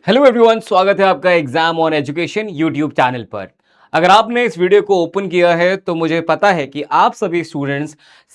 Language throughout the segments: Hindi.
हेलो एवरीवन, स्वागत है आपका exam on education YouTube channel पर। अगर आपने इस वीडियो को ओपन किया है तो मुझे पता है कि आप सभी स्टूडेंट्स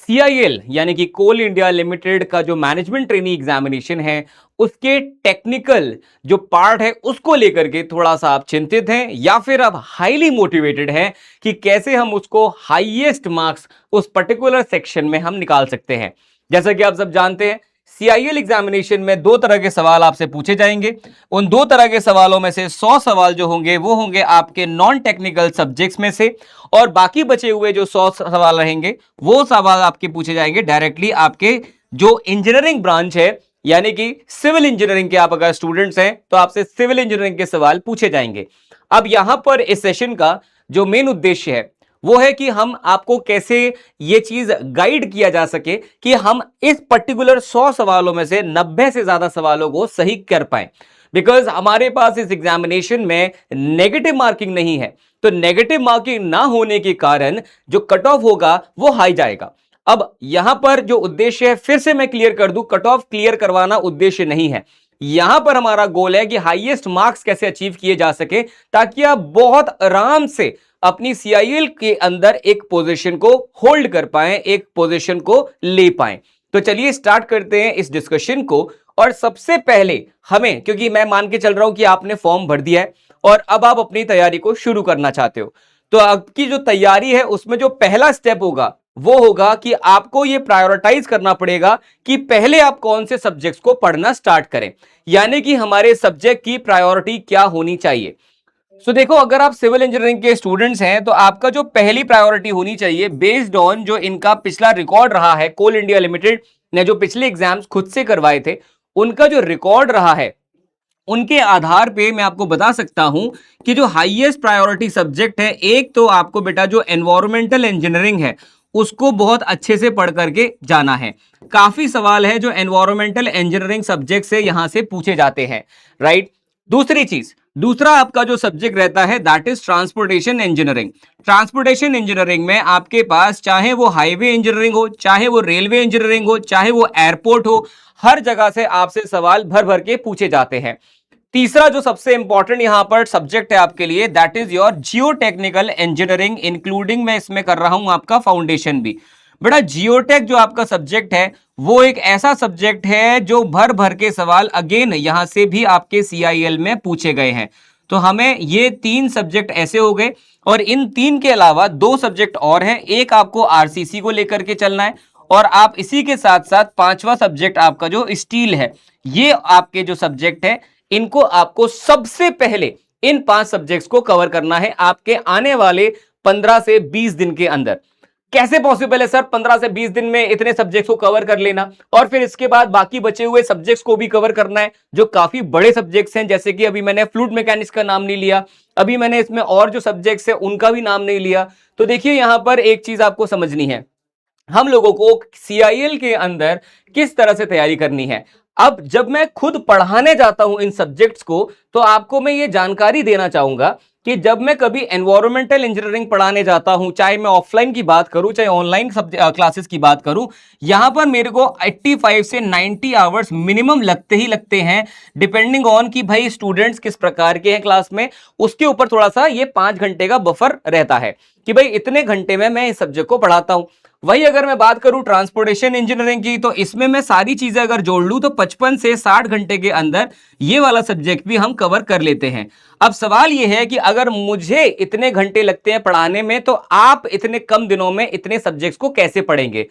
CIL यानी कि कोल इंडिया लिमिटेड का जो मैनेजमेंट ट्रेनी एग्जामिनेशन है उसके टेक्निकल जो पार्ट है उसको लेकर के थोड़ा सा आप चिंतित हैं या फिर आप हाईली मोटिवेटेड हैं कि कैसे हम उसको हाईएस्ट मार्क्स उस पर्टिकुलर सेक्शन में हम निकाल सकते हैं। जैसा कि आप सब जानते हैं, CIL एग्जामिनेशन में दो तरह के सवाल आपसे पूछे जाएंगे। उन दो तरह के सवालों में से 100 सवाल जो होंगे वो होंगे आपके नॉन टेक्निकल सब्जेक्ट्स में से, और बाकी बचे हुए जो 100 सवाल रहेंगे वो सवाल आपके पूछे जाएंगे डायरेक्टली आपके जो इंजीनियरिंग ब्रांच है, यानी कि सिविल इंजीनियरिंग के आप अगर स्टूडेंट्स हैं तो आपसे सिविल इंजीनियरिंग के सवाल पूछे जाएंगे। अब यहां पर इस सेशन का जो मेन उद्देश्य है वो है कि हम आपको कैसे ये चीज गाइड किया जा सके कि हम इस पर्टिकुलर 100 सवालों में से 90 से ज्यादा सवालों को सही कर पाए। बिकॉज हमारे पास इस एग्जामिनेशन में नेगेटिव मार्किंग नहीं है, तो नेगेटिव मार्किंग ना होने के कारण जो कट ऑफ होगा वो हाई जाएगा। अब यहां पर जो उद्देश्य है फिर से मैं क्लियर कर दूं, कट ऑफ क्लियर करवाना उद्देश्य नहीं है। यहां पर हमारा गोल है कि हाईएस्ट मार्क्स कैसे अचीव किए जा सके ताकि आप बहुत आराम से अपनी CIL के अंदर एक पोजीशन को होल्ड कर पाएं, एक पोजीशन को ले पाएं। तो चलिए स्टार्ट करते हैं इस डिस्कशन को। और सबसे पहले हमें, क्योंकि मैं मान के चल रहा हूं कि आपने फॉर्म भर दिया है और अब आप अपनी तैयारी को शुरू करना चाहते हो, तो आपकी जो तैयारी है उसमें जो पहला स्टेप होगा वो होगा कि आपको ये प्रायोरिटाइज करना पड़ेगा कि पहले आप कौन से सब्जेक्ट्स को पढ़ना स्टार्ट करें, यानी कि हमारे सब्जेक्ट की प्रायोरिटी क्या होनी चाहिए। देखो, अगर आप सिविल इंजीनियरिंग के स्टूडेंट्स हैं तो आपका जो पहली प्रायोरिटी होनी चाहिए बेस्ड ऑन जो इनका पिछला रिकॉर्ड रहा है, कोल इंडिया लिमिटेड ने जो पिछले एग्जाम्स खुद से करवाए थे उनका जो रिकॉर्ड रहा है उनके आधार पे मैं आपको बता सकता हूं कि जो हाईएस्ट प्रायोरिटी सब्जेक्ट है, एक तो आपको बेटा जो एनवायरमेंटल इंजीनियरिंग है उसको बहुत अच्छे से पढ़ करके जाना है। काफी सवाल है जो एनवायरमेंटल इंजीनियरिंग सब्जेक्ट से यहां से पूछे जाते हैं, राइट। दूसरा आपका जो सब्जेक्ट रहता है that is transportation engineering. Transportation engineering में आपके पास चाहे वो हाईवे इंजीनियरिंग हो, चाहे वो रेलवे इंजीनियरिंग हो, चाहे वो एयरपोर्ट हो, हर जगह से आपसे सवाल भर भर के पूछे जाते हैं। तीसरा जो सबसे इंपॉर्टेंट यहां पर सब्जेक्ट है आपके लिए that is your Jio technical engineering, including मैं इसमें कर रहा हूं आपका फाउंडेशन भी। बेटा जियोटेक जो आपका सब्जेक्ट है वो एक ऐसा सब्जेक्ट है जो भर भर के सवाल अगेन यहां से भी आपके CIL में पूछे गए हैं। तो हमें ये 3 सब्जेक्ट ऐसे हो गए, और इन 3 के अलावा 2 सब्जेक्ट और हैं। एक आपको RCC को लेकर के चलना है, और आप इसी के साथ साथ 5वां सब्जेक्ट आपका जो स्टील है, ये आपके जो सब्जेक्ट है इनको आपको सबसे पहले इन 5 सब्जेक्ट्स को कवर करना है आपके आने वाले 15 से 20 दिन के अंदर। कैसे पॉसिबल है सर 15 से 20 दिन में इतने सब्जेक्ट्स को कवर कर लेना, और फिर इसके बाद बाकी बचे हुए सब्जेक्ट्स को भी कवर करना है जो काफी बड़े सब्जेक्ट्स हैं, जैसे कि अभी मैंने फ्लूइड मैकेनिक्स का नाम नहीं लिया, अभी मैंने इसमें और जो सब्जेक्ट्स हैं उनका भी नाम नहीं लिया। तो देखिए यहां पर एक चीज आपको समझनी है, हम लोगों को CIL के अंदर किस तरह से तैयारी करनी है। अब जब मैं खुद पढ़ाने जाता हूं इन सब्जेक्ट्स को तो आपको मैं ये जानकारी देना चाहूंगा कि जब मैं कभी एनवायरमेंटल इंजीनियरिंग पढ़ाने जाता हूं, चाहे मैं ऑफलाइन की बात करूं चाहे ऑनलाइन क्लासेस की बात करूं, यहां पर मेरे को 85 से 90 आवर्स मिनिमम लगते ही लगते हैं, डिपेंडिंग ऑन कि भाई स्टूडेंट्स किस प्रकार के हैं क्लास में, उसके ऊपर थोड़ा सा ये 5 घंटे का बफर रहता है कि भाई इतने घंटे में मैं इस सब्जेक्ट को पढ़ाता हूं। वही अगर मैं बात करूं ट्रांसपोर्टेशन इंजीनियरिंग की, तो इसमें मैं सारी चीजें अगर जोड़ लूं तो 55 से 60 घंटे के अंदर ये वाला सब्जेक्ट भी हम कवर कर लेते हैं। अब सवाल ये है कि अगर मुझे इतने घंटे लगते हैं पढ़ाने में तो आप इतने कम दिनों में इतने सब्जेक्ट्स को कैसे पढ़ेंगे।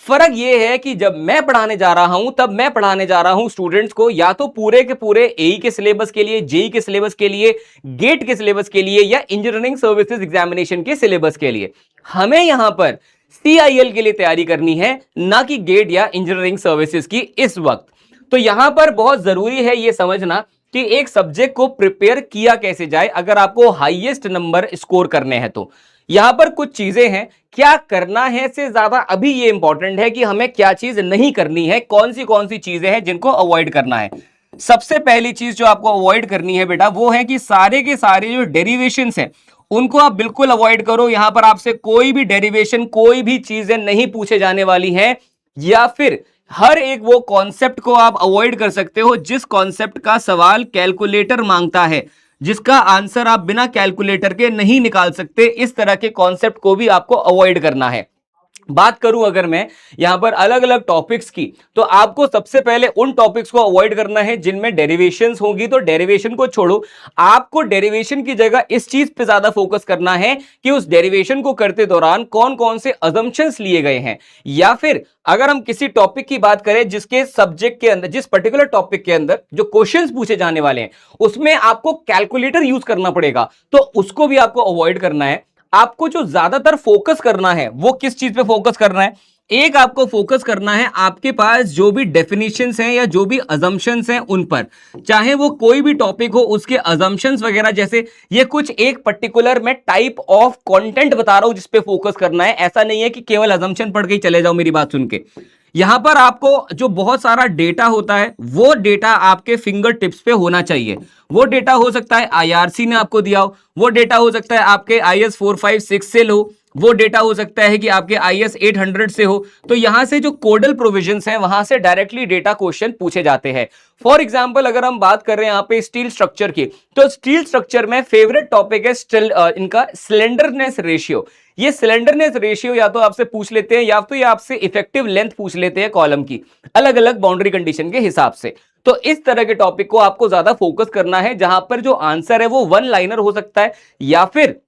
फर्क ये है कि जब मैं पढ़ाने जा रहा हूं तब मैं पढ़ाने जा रहा हूं स्टूडेंट्स को या तो पूरे के पूरे AE के सिलेबस के लिए, JEE के सिलेबस के लिए, गेट के सिलेबस के लिए, या इंजीनियरिंग सर्विसेज एग्जामिनेशन के सिलेबस के लिए। हमें यहां पर CIL के लिए तैयारी करनी है, ना कि गेट या इंजीनियरिंग सर्विसेज की इस वक्त। तो यहां पर बहुत जरूरी है यह समझना कि एक सब्जेक्ट को प्रिपेयर किया कैसे जाए अगर आपको हाईएस्ट नंबर स्कोर करने हैं। तो यहां पर कुछ चीजें हैं, क्या करना है से ज्यादा अभी ये इंपॉर्टेंट है कि हमें क्या चीज नहीं करनी है, कौन सी चीजें हैं जिनको अवॉइड करना है। सबसे पहली चीज जो आपको अवॉइड करनी है बेटा वो है कि सारे के सारे जो डेरिवेशंस हैं उनको आप बिल्कुल अवॉइड करो। यहां पर आपसे कोई भी डेरिवेशन, कोई भी चीजें नहीं पूछे जाने वाली हैं, या फिर हर एक वो कॉन्सेप्ट को आप अवॉइड कर सकते हो जिस कॉन्सेप्ट का सवाल कैलकुलेटर मांगता है, जिसका आंसर आप बिना कैलकुलेटर के नहीं निकाल सकते, इस तरह के कॉन्सेप्ट को भी आपको अवॉइड करना है। बात करूं अगर मैं यहां पर अलग अलग टॉपिक्स की, तो आपको सबसे पहले उन टॉपिक्स को अवॉइड करना है जिनमें डेरिवेशंस होगी, तो डेरिवेशन को छोड़ो। आपको डेरिवेशन की जगह इस चीज पे ज्यादा फोकस करना है कि उस डेरिवेशन को करते दौरान कौन कौन से अजम्पशंस लिए गए हैं, या फिर अगर हम किसी टॉपिक की बात करें जिसके सब्जेक्ट के अंदर, जिस पर्टिकुलर टॉपिक के अंदर जो क्वेश्चंस पूछे जाने वाले हैं उसमें आपको कैलकुलेटर यूज करना पड़ेगा, तो उसको भी आपको अवॉइड करना है। आपको जो ज्यादातर फोकस करना है वो किस चीज पे फोकस करना है, एक आपको फोकस करना है आपके पास जो भी डेफिनेशंस हैं या जो भी अजम्पशंस हैं उन पर, चाहे वो कोई भी टॉपिक हो उसके अजम्पशंस वगैरह, जैसे ये कुछ एक पर्टिकुलर मैं टाइप ऑफ कंटेंट बता रहा हूं जिस पे फोकस करना है, ऐसा नहीं है कि केवल अजम्पशन पढ़ के ही चले जाओ मेरी बात सुन के। यहां पर आपको जो बहुत सारा डेटा होता है वो डेटा आपके फिंगर टिप्स पे होना चाहिए। वो डेटा हो सकता है आईआरसी ने आपको दिया हो, वो डेटा हो सकता है आपके आईएस 456 से लो, वो डेटा हो सकता है कि आपके आईएस 800 से हो। तो यहां से जो कोडल प्रोविजंस हैं वहां से डायरेक्टली डेटा क्वेश्चन पूछे जाते हैं। फॉर एग्जांपल अगर हम बात कर रहे हैं यहाँ पे स्टील स्ट्रक्चर की, तो स्टील स्ट्रक्चर में फेवरेट टॉपिक है इनका स्लेंडरनेस रेशियो। ये स्लेंडरनेस रेशियो या तो आपसे पूछ लेते हैं या तो ये आपसे इफेक्टिव लेंथ पूछ लेते हैं कॉलम की, अलग अलग बाउंड्री कंडीशन के हिसाब से। तो इस तरह के टॉपिक को आपको ज्यादा फोकस करना है जहां पर जो आंसर है वो वन लाइनर हो सकता है, या फिर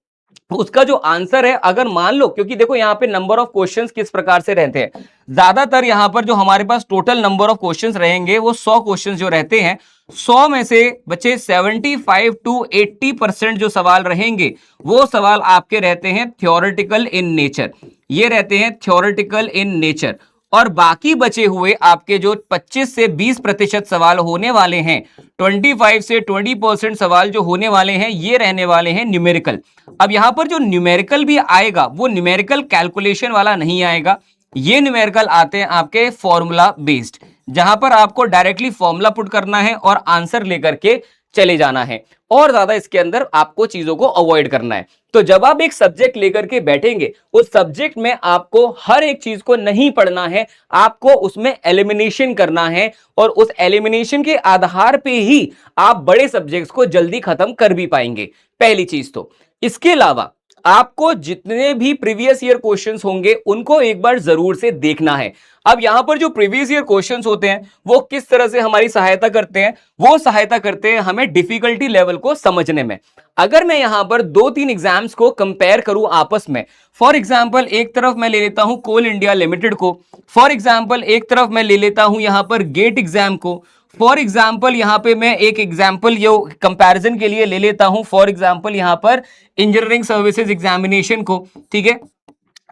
उसका जो आंसर है अगर मान लो, क्योंकि देखो यहां पे नंबर ऑफ क्वेश्चंस किस प्रकार से रहते हैं, ज्यादातर यहां पर जो हमारे पास टोटल नंबर ऑफ क्वेश्चंस रहेंगे वो 100 क्वेश्चंस जो रहते हैं, 100 में से बच्चे 75 to 80% जो सवाल रहेंगे वो सवाल आपके रहते हैं थ्योरेटिकल इन नेचर, ये रहते हैं थ्योरेटिकल इन नेचर। और बाकी बचे हुए आपके जो 25 से 20% सवाल होने वाले हैं, 25 से 20% सवाल जो होने वाले हैं ये रहने वाले हैं न्यूमेरिकल। अब यहां पर जो न्यूमेरिकल भी आएगा वो न्यूमेरिकल कैलकुलेशन वाला नहीं आएगा, ये न्यूमेरिकल आते हैं आपके फॉर्मूला बेस्ड, जहां पर आपको डायरेक्टली फॉर्मूला पुट करना है और आंसर लेकर के चले जाना है, और ज्यादा इसके अंदर आपको चीजों को अवॉइड करना है। तो जब आप एक सब्जेक्ट लेकर के बैठेंगे उस सब्जेक्ट में आपको हर एक चीज को नहीं पढ़ना है, आपको उसमें एलिमिनेशन करना है, और उस एलिमिनेशन के आधार पे ही आप बड़े सब्जेक्ट्स को जल्दी खत्म कर भी पाएंगे, पहली चीज तो। इसके अलावा आपको जितने भी प्रीवियस ईयर क्वेश्चंस होंगे उनको एक बार जरूर से देखना है। अब यहां पर जो प्रीवियस ईयर क्वेश्चंस होते हैं वो किस तरह से हमारी सहायता करते हैं, वो सहायता करते हैं हमें डिफिकल्टी लेवल को समझने में। अगर मैं यहां पर 2-3 एग्जाम्स को कंपेयर करूं आपस में, फॉर एग्जांपल एक तरफ मैं ले लेता हूं कोल इंडिया लिमिटेड को, फॉर एग्जांपल एक तरफ मैं ले लेता हूं यहां पर गेट एग्जाम को, फॉर एग्जाम्पल यहां पे मैं एक एग्जाम्पल जो कंपैरिजन के लिए ले लेता हूं, फॉर एग्जाम्पल यहां पर इंजीनियरिंग सर्विसेज एग्जामिनेशन को, ठीक है।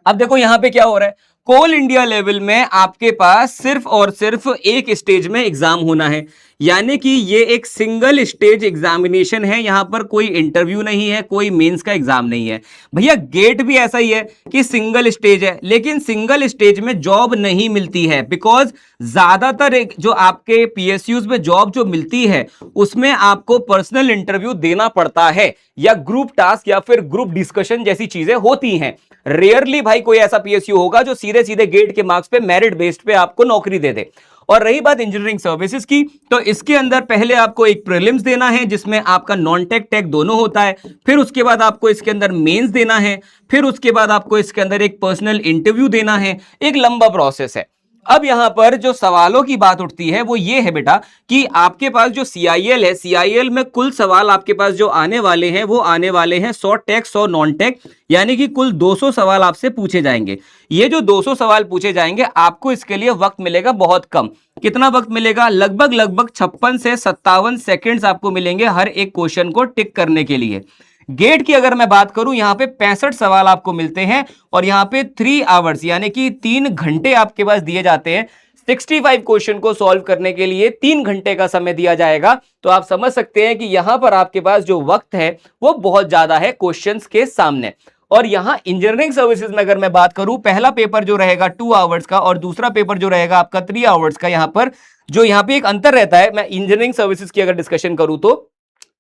अब देखो यहां पे क्या हो रहा है, कोल इंडिया लेवल में आपके पास सिर्फ और सिर्फ एक स्टेज में एग्जाम होना है, यानी कि ये एक सिंगल स्टेज एग्जामिनेशन है, यहां पर कोई इंटरव्यू नहीं है, कोई मेंस का एग्जाम नहीं है। भैया गेट भी ऐसा ही है कि सिंगल स्टेज है, लेकिन सिंगल स्टेज में जॉब नहीं मिलती है, बिकॉज ज्यादातर जो आपके पीएसयूज में जॉब जो मिलती है उसमें आपको पर्सनल इंटरव्यू देना पड़ता है, या ग्रुप टास्क या फिर ग्रुप डिस्कशन जैसी चीजें होती हैं। रेयरली भाई कोई ऐसा पीएसयू होगा जो सीधे सीधे गेट के मार्क्स पे मेरिट बेस्ड पे आपको नौकरी दे दे। और रही बात इंजीनियरिंग सर्विसेज की, तो इसके अंदर पहले आपको एक प्रीलिम्स देना है जिसमें आपका नॉन टेक टेक दोनों होता है, फिर उसके बाद आपको इसके अंदर मेंस देना है, फिर उसके बाद आपको इसके अंदर एक पर्सनल इंटरव्यू देना है, एक लंबा प्रोसेस है। अब यहां पर जो सवालों की बात उठती है वो ये है बेटा कि आपके पास जो सीआईएल है, सीआईएल में कुल सवाल आपके पास जो आने वाले हैं वो आने वाले हैं 100 टेक 100 नॉन टेक, यानी कि कुल 200 सवाल आपसे पूछे जाएंगे। ये जो 200 सवाल पूछे जाएंगे आपको इसके लिए वक्त मिलेगा बहुत कम। कितना वक्त मिलेगा? लगभग 56 से 57 सेकेंड्स आपको मिलेंगे हर एक क्वेश्चन को टिक करने के लिए। गेट की अगर मैं बात करूं, यहां पे 65 सवाल आपको मिलते हैं और यहां पे 3 आवर्स यानी कि 3 घंटे आपके पास दिए जाते हैं। 65 क्वेश्चन को सॉल्व करने के लिए 3 घंटे का समय दिया जाएगा। तो आप समझ सकते हैं कि यहां पर आपके पास जो वक्त है वो बहुत ज्यादा है क्वेश्चंस के सामने। और यहां इंजीनियरिंग सर्विसेज में अगर मैं बात करूं, पहला पेपर जो रहेगा 2 आवर्स का और दूसरा पेपर जो रहेगा आपका 3 आवर्स का। यहां पर जो यहां पे एक अंतर रहता है, मैं इंजीनियरिंग सर्विसेज की अगर डिस्कशन करूं तो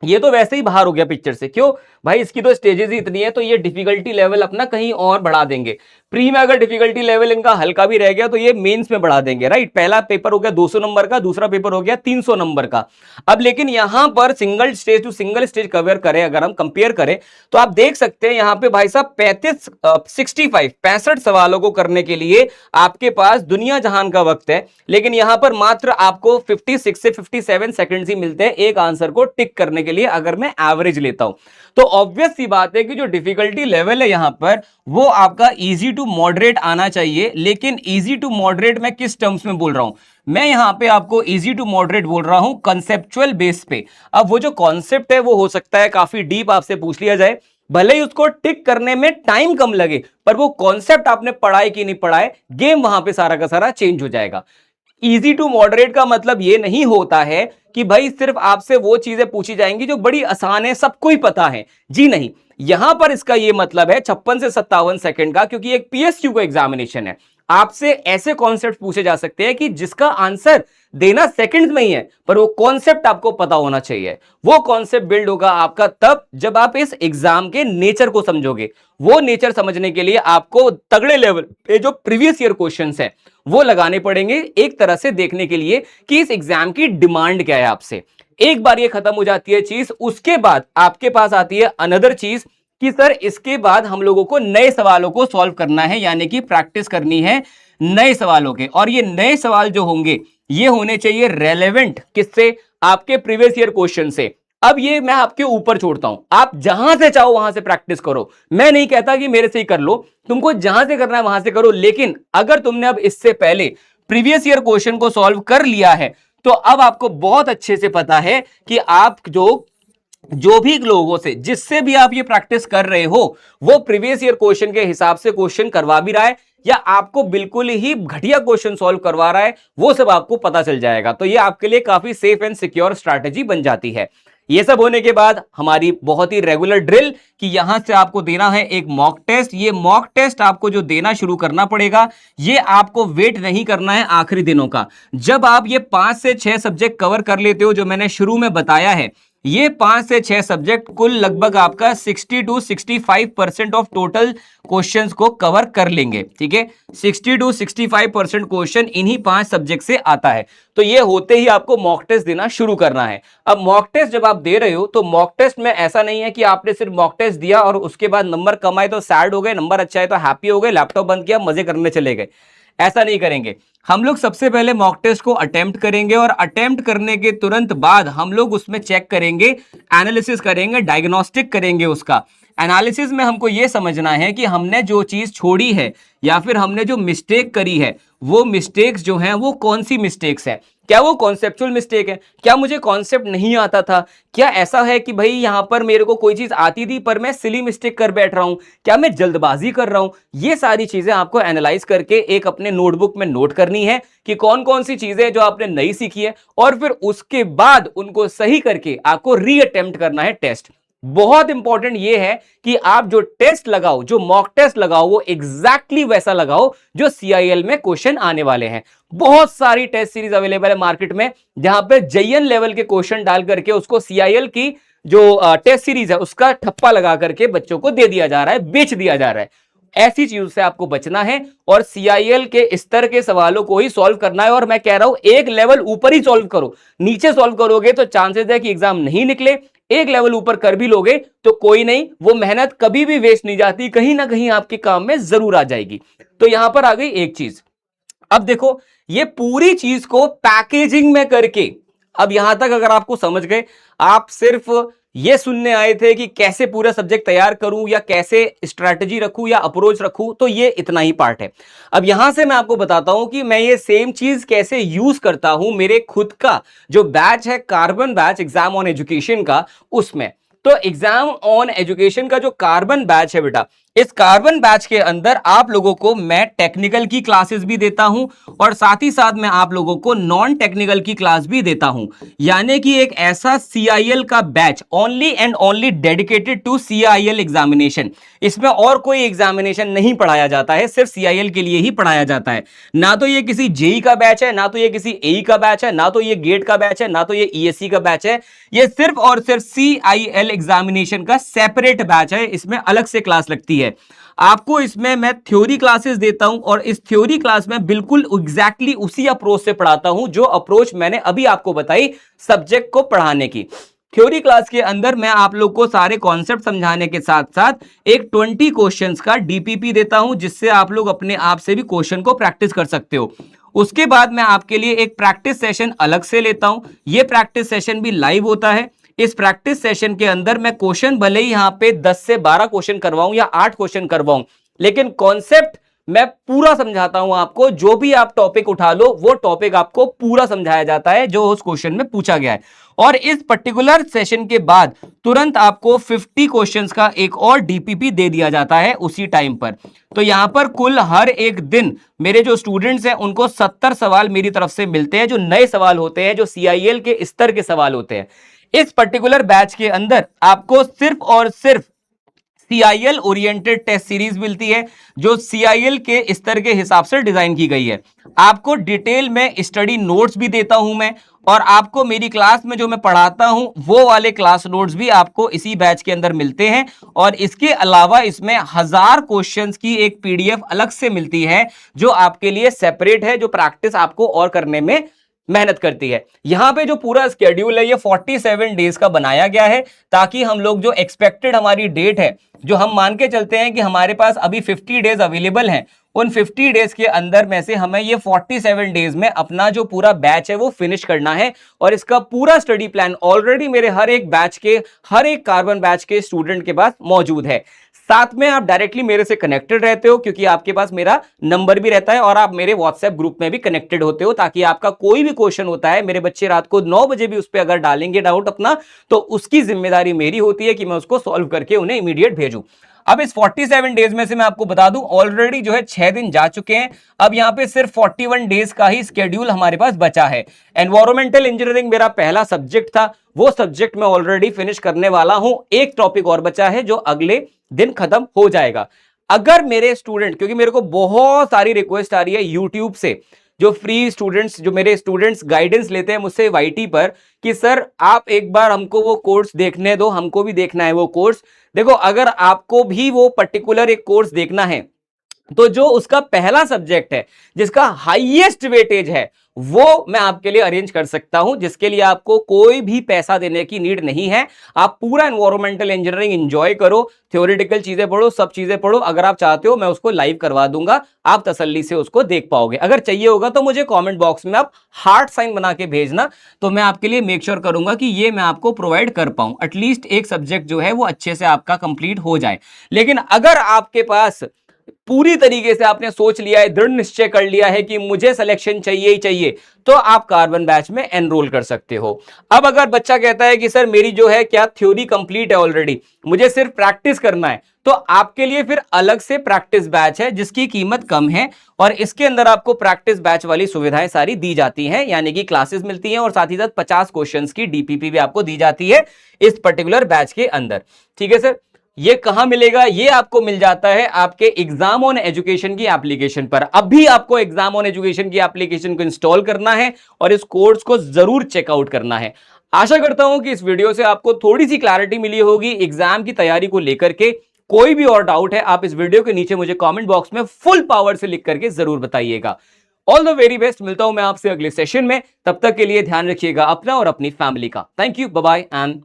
ये तो वैसे ही बाहर हो गया पिक्चर से। क्यों भाई? इसकी तो स्टेजेस ही इतनी है तो ये डिफिकल्टी लेवल अपना कहीं और बढ़ा देंगे। प्री में अगर डिफिकल्टी लेवल इनका हल्का भी रह गया तो ये मेंस में बढ़ा देंगे, राइट। पहला पेपर हो गया 200 नंबर का, दूसरा पेपर हो गया 300 नंबर का। अब लेकिन यहां पर single stage to single stage cover करें, अगर हम कंपेयर करें तो आप देख सकते हैं यहां पे भाई साहब 65 सवालों को करने के लिए आपके पास दुनिया जहान का वक्त है, लेकिन यहां पर मात्र आपको 56 से 57 सेकंड्स ही मिलते हैं एक आंसर को टिक करने के लिए, अगर मैं एवरेज लेता हूं। तो ऑब्वियस सी बात है कि जो डिफिकल्टी लेवल है यहां पर वो आपका इजी टू मॉडरेट आना चाहिए। लेकिन इजी टू मॉडरेट मैं किस टर्म्स में बोल रहा हूं? मैं यहां पे आपको इजी टू मॉडरेट बोल रहा हूं कंसेप्चुअल बेस पे। अब वो जो कॉन्सेप्ट है वो हो सकता है काफी डीप आपसे पूछ लिया जाए, भले ही उसको टिक करने में टाइम कम लगे, पर वो कॉन्सेप्ट आपने पढ़ाए कि नहीं पढ़ाए, गेम वहां पे सारा का सारा चेंज हो जाएगा। इजी टू मॉडरेट का मतलब ये नहीं होता है कि भाई सिर्फ आपसे वो चीजें पूछी जाएंगी जो बड़ी आसान है, सबको ही पता है, जी नहीं। यहां पर इसका ये मतलब है 56 से 57 सेकंड का, क्योंकि एक पीएसक्यू का एग्जामिनेशन है। आपसे ऐसे कॉन्सेप्ट पूछे जा सकते हैं कि जिसका आंसर देना सेकंड्स में ही है, पर वो कॉन्सेप्ट आपको पता होना चाहिए। वो कॉन्सेप्ट बिल्ड होगा आपका तब जब आप इस एग्जाम के नेचर को समझोगे। वो नेचर समझने के लिए आपको तगड़े लेवल पे जो प्रीवियस ईयर क्वेश्चंस है वो लगाने पड़ेंगे, एक तरह से देखने के लिए कि इस एग्जाम की डिमांड क्या है आपसे। एक बार ये खत्म हो जाती है चीज, उसके बाद आपके पास आती है अनदर चीज कि सर इसके बाद हम लोगों को नए सवालों को सॉल्व करना है, यानी कि प्रैक्टिस करनी है नए सवालों के। और ये नए सवाल जो होंगे ये होने चाहिए रेलेवेंट किससे? आपके प्रीवियस ईयर क्वेश्चन से। अब ये मैं आपके ऊपर छोड़ता हूं, आप जहां से चाहो वहां से प्रैक्टिस करो। मैं नहीं कहता कि मेरे से ही कर लो, तुमको जहां से करना है वहां से करो। लेकिन अगर तुमने अब इससे पहले प्रीवियस ईयर क्वेश्चन को सॉल्व कर लिया है तो अब आपको बहुत अच्छे से पता है कि आप जो भी लोगों से जिससे भी आप ये प्रैक्टिस कर रहे हो वो प्रीवियस ईयर क्वेश्चन के हिसाब से क्वेश्चन करवा भी रहा है या आपको बिल्कुल ही घटिया क्वेश्चन सॉल्व करवा रहा है, वो सब आपको पता चल जाएगा। तो ये आपके लिए काफी सेफ एंड सिक्योर स्ट्रैटेजी बन जाती है। ये सब होने के बाद हमारी बहुत ही रेगुलर ड्रिल कि यहां से आपको देना है एक मॉक टेस्ट। ये मॉक टेस्ट आपको जो देना शुरू करना पड़ेगा, ये आपको वेट नहीं करना है आखिरी दिनों का। जब आप ये 5 से 6 सब्जेक्ट कवर कर लेते हो जो मैंने शुरू में बताया है, ये 5 से 6 सब्जेक्ट कुल लगभग आपका 60 to 65% ऑफ टोटल क्वेश्चंस को कवर कर लेंगे, ठीक है। 60 to 65% क्वेश्चन इन्हीं 5 सब्जेक्ट से आता है। तो ये होते ही आपको मॉक टेस्ट देना शुरू करना है। अब मॉक टेस्ट जब आप दे रहे हो तो मॉक टेस्ट में ऐसा नहीं है कि आपने सिर्फ मॉक टेस्ट दिया और उसके बाद नंबर कम आए तो सैड हो गए, नंबर अच्छा है तो हैप्पी हो गए, लैपटॉप बंद किया मजे करने चले गए। ऐसा नहीं करेंगे। हम लोग सबसे पहले मॉक टेस्ट को अटेम्प्ट करेंगे और अटेम्प्ट करने के तुरंत बाद हम लोग उसमें चेक करेंगे, एनालिसिस करेंगे, डायग्नोस्टिक करेंगे उसका। एनालिसिस में हमको यह समझना है कि हमने जो चीज छोड़ी है या फिर हमने जो मिस्टेक करी है वो मिस्टेक्स जो हैं वो कौन सी मिस्टेक्स हैं। क्या वो कॉन्सेप्चुअल मिस्टेक है? क्या मुझे कॉन्सेप्ट नहीं आता था? क्या ऐसा है कि भाई यहां पर मेरे को कोई चीज आती थी पर मैं सिली मिस्टेक कर बैठ रहा हूं? क्या मैं जल्दबाजी कर रहा हूं? ये सारी चीजें आपको एनालाइज करके एक अपने नोटबुक में नोट करनी है कि कौन कौन सी चीजें जो आपने नई सीखी है, और फिर उसके बाद उनको सही करके आपको रीअटेम्प्ट करना है टेस्ट। बहुत इंपॉर्टेंट यह है कि आप जो टेस्ट लगाओ, जो मॉक टेस्ट लगाओ, वो एग्जैक्टली वैसा लगाओ जो सीआईएल में क्वेश्चन आने वाले हैं। बहुत सारी टेस्ट सीरीज अवेलेबल है मार्केट में जहां पे जेईएन लेवल के क्वेश्चन डाल करके उसको सीआईएल की जो टेस्ट सीरीज है उसका ठप्पा लगा करके बच्चों को दे दिया जा रहा है, बेच दिया जा रहा है। ऐसी चीजों से आपको बचना है और सीआईएल के स्तर के सवालों को ही सॉल्व करना है। और मैं कह रहा हूं एक लेवल ऊपर ही सॉल्व करो, नीचे सॉल्व करोगे तो चांसेस है कि एग्जाम नहीं निकले। एक लेवल ऊपर कर भी लोगे तो कोई नहीं, वो मेहनत कभी भी वेस्ट नहीं जाती, कहीं ना कहीं आपके काम में जरूर आ जाएगी। तो यहां पर आ गई एक चीज। अब देखो ये पूरी चीज को पैकेजिंग में करके, अब यहां तक अगर आपको समझ गए, आप सिर्फ ये सुनने आए थे कि कैसे पूरा सब्जेक्ट तैयार करूं या कैसे स्ट्रैटेजी रखूं या अप्रोच रखूं, तो ये इतना ही पार्ट है। अब यहां से मैं आपको बताता हूं कि मैं ये सेम चीज कैसे यूज करता हूं मेरे खुद का जो बैच है, carbon batch exam on education का, उसमें। तो एग्जाम ऑन एजुकेशन का जो कार्बन बैच है बेटा, इस कार्बन बैच के अंदर आप लोगों को मैं टेक्निकल की क्लासेस भी देता हूं और साथ ही साथ मैं आप लोगों को नॉन टेक्निकल की क्लास भी देता हूं। यानी कि एक ऐसा सीआईएल का batch only and only dedicated to CIL examination. इसमें और कोई एग्जामिनेशन नहीं पढ़ाया जाता है, सिर्फ सीआईएल के लिए ही पढ़ाया जाता है। ना तो ये किसी जेई का बैच है, ना तो ये किसी एई का बैच है, ना तो ये गेट का बैच है, ना तो ये ईएससी का बैच है। ये सिर्फ और सिर्फ सीआईएल एग्जामिनेशन का सेपरेट बैच है, इसमें अलग से क्लास लगती है। है। आपको इसमें मैं थ्योरी क्लासेस देता हूं और इस थ्योरी क्लास में बिल्कुल एग्जैक्टली उसी अप्रोच से पढ़ाता हूं जो अप्रोच मैंने अभी आपको बताई सब्जेक्ट को पढ़ाने की। थ्योरी क्लास के अंदर मैं आप लोग को सारे कॉन्सेप्ट समझाने के साथ साथ एक 20 क्वेश्चंस का डीपीपी देता हूं, जिससे आप लोग अपने आप से भी क्वेश्चन को प्रैक्टिस कर सकते हो। उसके बाद मैं आपके लिए एक प्रैक्टिस सेशन अलग से लेता हूं। यह प्रैक्टिस सेशन भी लाइव होता है। इस प्रैक्टिस सेशन के अंदर मैं क्वेश्चन भले ही यहां पे 10 से 12 क्वेश्चन करवाऊं या 8 क्वेश्चन करवाऊं, लेकिन कॉन्सेप्ट मैं पूरा समझाता हूं आपको। जो भी आप टॉपिक उठा लो वो टॉपिक आपको पूरा समझाया जाता है जो उस क्वेश्चन में पूछा गया है। और इस पर्टिकुलर सेशन के बाद तुरंत आपको 50 क्वेश्चंस का एक और डीपीपी दे दिया जाता है उसी टाइम पर। तो यहां पर कुल हर एक दिन मेरे जो स्टूडेंट्स हैं उनको 70 सवाल मेरी तरफ से मिलते हैं, जो नए सवाल होते हैं, जो CIL के स्तर के सवाल होते हैं। इस पर्टिकुलर बैच के अंदर आपको सिर्फ और सिर्फ CIL ओरिएंटेड टेस्ट सीरीज मिलती है, जो CIL के स्तर के हिसाब से डिजाइन की गई है। आपको डिटेल में स्टडी नोट्स भी देता हूं मैं, और आपको मेरी क्लास में जो मैं पढ़ाता हूं वो वाले क्लास नोट्स भी आपको इसी बैच के अंदर मिलते हैं। और इसके अलावा इसमें 1000 क्वेश्चंस की एक PDF अलग से मिलती है जो आपके लिए सेपरेट है, जो प्रैक्टिस आपको और करने में मेहनत करती है। यहां पे जो पूरा स्केड्यूल है ये 47 डेज का बनाया गया है, ताकि हम लोग जो एक्सपेक्टेड हमारी डेट है, जो हम मान के चलते हैं कि हमारे पास अभी 50 डेज अवेलेबल हैं, उन 50 डेज के अंदर में से हमें ये 47 डेज में अपना जो पूरा बैच है वो फिनिश करना है। और इसका पूरा स्टडी प्लान ऑलरेडी मेरे हर एक बैच के, हर एक कार्बन बैच के स्टूडेंट के पास मौजूद है। साथ में आप डायरेक्टली मेरे से कनेक्टेड रहते हो, क्योंकि आपके पास मेरा नंबर भी रहता है और आप मेरे व्हाट्सएप ग्रुप में भी कनेक्टेड होते हो, ताकि आपका कोई भी क्वेश्चन होता है, मेरे बच्चे रात को 9 बजे भी उस पर अगर डालेंगे डाउट अपना, तो उसकी जिम्मेदारी मेरी होती है कि मैं उसको सॉल्व करके उन्हें इमीडिएट भेजूं। अब इस 47 डेज में से मैं आपको बता दूं ऑलरेडी जो है 6 दिन जा चुके हैं। अब यहां पे सिर्फ 41 डेज का ही स्केड्यूल हमारे पास बचा है। एनवायरमेंटल इंजीनियरिंग मेरा पहला सब्जेक्ट था, वो सब्जेक्ट मैं ऑलरेडी फिनिश करने वाला हूं। एक टॉपिक और बचा है जो अगले दिन खत्म हो जाएगा। अगर मेरे स्टूडेंट, क्योंकि मेरे को बहुत सारी रिक्वेस्ट आ रही है यूट्यूब से, जो फ्री स्टूडेंट्स, जो मेरे स्टूडेंट्स गाइडेंस लेते हैं मुझसे YT पर, कि सर आप एक बार हमको वो कोर्स देखने दो, हमको भी देखना है वो कोर्स। देखो, अगर आपको भी वो पर्टिकुलर एक कोर्स देखना है तो जो उसका पहला सब्जेक्ट है, जिसका हाईएस्ट वेटेज है, वो मैं आपके लिए अरेंज कर सकता हूं, जिसके लिए आपको कोई भी पैसा देने की नीड नहीं है। आप पूरा एनवायरमेंटल इंजीनियरिंग एंजॉय करो, थ्योरेटिकल चीजें पढ़ो, सब चीजें पढ़ो। अगर आप चाहते हो मैं उसको लाइव करवा दूंगा, आप तसल्ली से उसको देख पाओगे। अगर चाहिए होगा तो मुझे कमेंट बॉक्स में आप हार्ट साइन बना के भेजना, तो मैं आपके लिए मेक श्योर करूंगा कि ये मैं आपको प्रोवाइड कर पाऊं। एटलीस्ट एक सब्जेक्ट जो है वो अच्छे से आपका कंप्लीट हो जाए। लेकिन अगर आपके पास पूरी तरीके से आपने सोच लिया है, दृढ़ निश्चय कर लिया है कि मुझे सिलेक्शन चाहिए ही चाहिए, तो आप कार्बन बैच में एनरोल कर सकते हो। अब अगर बच्चा कहता है कि सर मेरी जो है क्या थ्योरी कंप्लीट है ऑलरेडी, मुझे सिर्फ प्रैक्टिस करना है, तो आपके लिए फिर अलग से प्रैक्टिस बैच है जिसकी कीमत कम है, और इसके अंदर आपको प्रैक्टिस बैच वाली सुविधाएं सारी दी जाती हैं, यानी कि क्लासेस मिलती हैं और साथ ही साथ 50 क्वेश्चंस की डीपीपी भी आपको दी जाती है इस पर्टिकुलर बैच के अंदर। ठीक है सर, ये कहां मिलेगा? ये आपको मिल जाता है आपके एग्जाम ऑन एजुकेशन की एप्लीकेशन पर। अभी आपको एग्जाम ऑन एजुकेशन की एप्लीकेशन को इंस्टॉल करना है और इस कोर्स को जरूर चेकआउट करना है। आशा करता हूं कि इस वीडियो से आपको थोड़ी सी क्लैरिटी मिली होगी एग्जाम की तैयारी को लेकर के। कोई भी और डाउट है आप इस वीडियो के नीचे मुझे कमेंट बॉक्स में फुल पावर से लिख करके जरूर बताइएगा। All the very best. मिलता हूं मैं आपसे अगले सेशन में, तब तक के लिए ध्यान रखिएगा अपना और अपनी फैमिली का। Thank you, bye bye and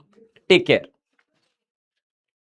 take care.